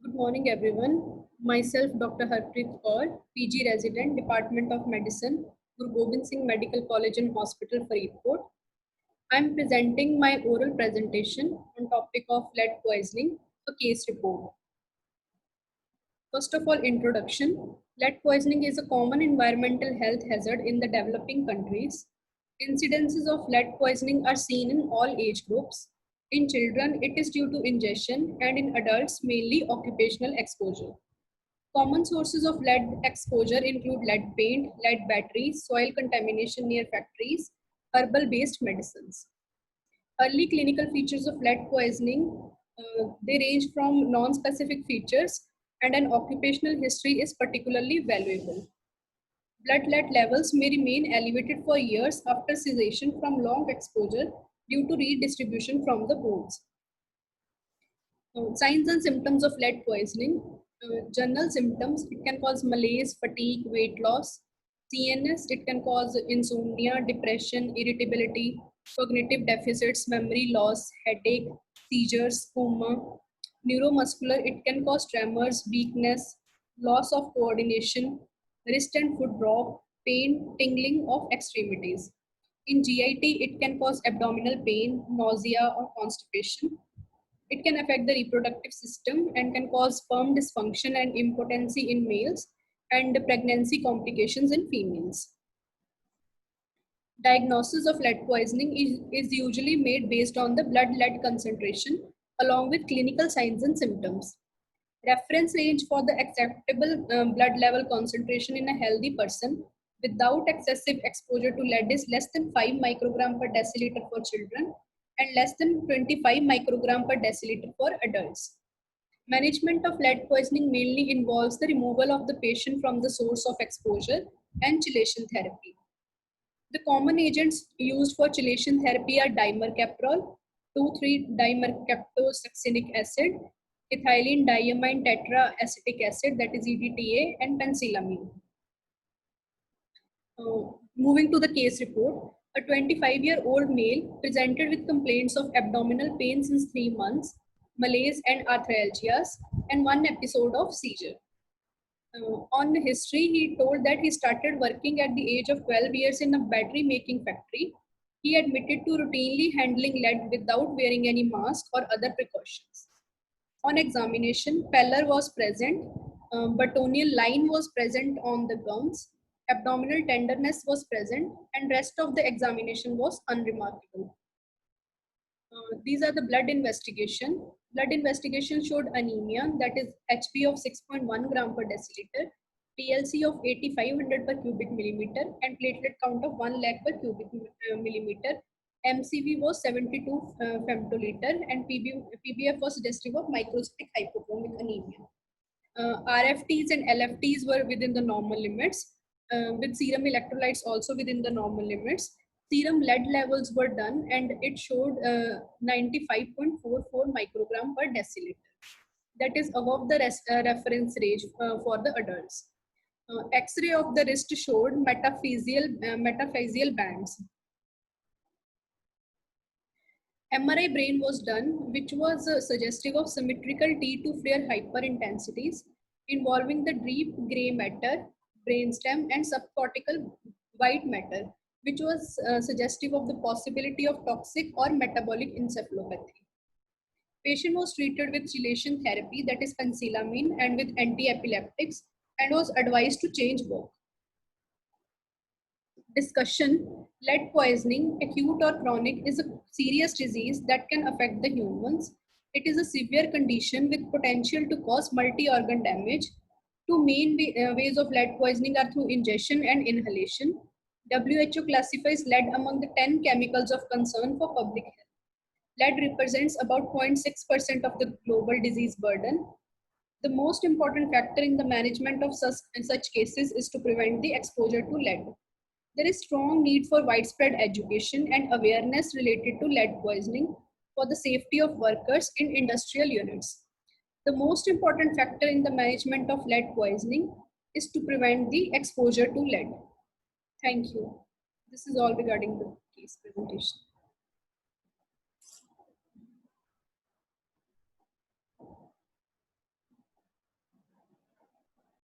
Good morning, everyone. Myself, Dr. Harpreet Kaur, PG resident, Department of Medicine, Guru Gobind Singh Medical College and Hospital, Faridkot. I am presenting my oral presentation on topic of lead poisoning, a case report. First of all, introduction. Lead poisoning is a common environmental health hazard in the developing countries. Incidences of lead poisoning are seen in all age groups. In children, it is due to ingestion, and in adults, mainly occupational exposure. Common sources of lead exposure include lead paint, lead batteries, soil contamination near factories, herbal-based medicines. Early clinical features of lead poisoning, they range from non-specific features, and an occupational history is particularly valuable. Blood lead levels may remain elevated for years after cessation from long exposure due to redistribution from the bones. Signs and symptoms of lead poisoning. General symptoms, it can cause malaise, fatigue, weight loss. CNS, it can cause insomnia, depression, irritability, cognitive deficits, memory loss, headache, seizures, coma. Neuromuscular, it can cause tremors, weakness, loss of coordination, wrist and foot drop, pain, tingling of extremities. In GIT, it can cause abdominal pain, nausea, or constipation. It can affect the reproductive system and can cause sperm dysfunction and impotency in males and pregnancy complications in females. Diagnosis of lead poisoning is usually made based on the blood lead concentration along with clinical signs and symptoms. Reference range for the acceptable blood level concentration in a healthy person without excessive exposure to lead is less than 5 microgram per deciliter for children and less than 25 microgram per deciliter for adults. Management of lead poisoning mainly involves the removal of the patient from the source of exposure and chelation therapy. The common agents used for chelation therapy are dimercaprol, 2,3-dimercaptosuccinic acid, ethylene diamine tetraacetic acid, that is EDTA, and penicillamine. Moving to the case report, a 25-year-old male presented with complaints of abdominal pain since 3 months, malaise and arthralgias, and 1 episode of seizure. On history, he told that he started working at the age of 12 years in a battery making factory. He admitted to routinely handling lead without wearing any mask or other precautions. On examination, pallor was present, butonial line was present on the gums, abdominal tenderness was present, and rest of the examination was unremarkable. These are the blood investigation. Blood investigation showed anemia, that is HB of 6.1 gram per deciliter, PLC of 8500 per cubic millimeter, and platelet count of 1 lakh per cubic millimeter. MCV was 72 femtoliter, and PBF was suggestive of microcytic hypochromic anemia. RFTs and LFTs were within the normal limits, with serum electrolytes also within the normal limits. Serum lead levels were done and it showed 95.44 microgram per deciliter. That is above the reference range for the adults. X-ray of the wrist showed metaphyseal bands. MRI brain was done, which was suggestive of symmetrical T2 flare hyperintensities involving the deep gray matter, brainstem, and subcortical white matter, which was suggestive of the possibility of toxic or metabolic encephalopathy. Patient was treated with chelation therapy, that is penicillamine, and with anti-epileptics, and was advised to change work. Discussion: lead poisoning, acute or chronic, is a serious disease that can affect the humans. It is a severe condition with potential to cause multi-organ damage. Two main ways of lead poisoning are through ingestion and inhalation. WHO classifies lead among the 10 chemicals of concern for public health. Lead represents about 0.6% of the global disease burden. The most important factor in the management of such cases is to prevent the exposure to lead. There is strong need for widespread education and awareness related to lead poisoning for the safety of workers in industrial units. The most important factor in the management of lead poisoning is to prevent the exposure to lead. Thank you. This is all regarding the case presentation.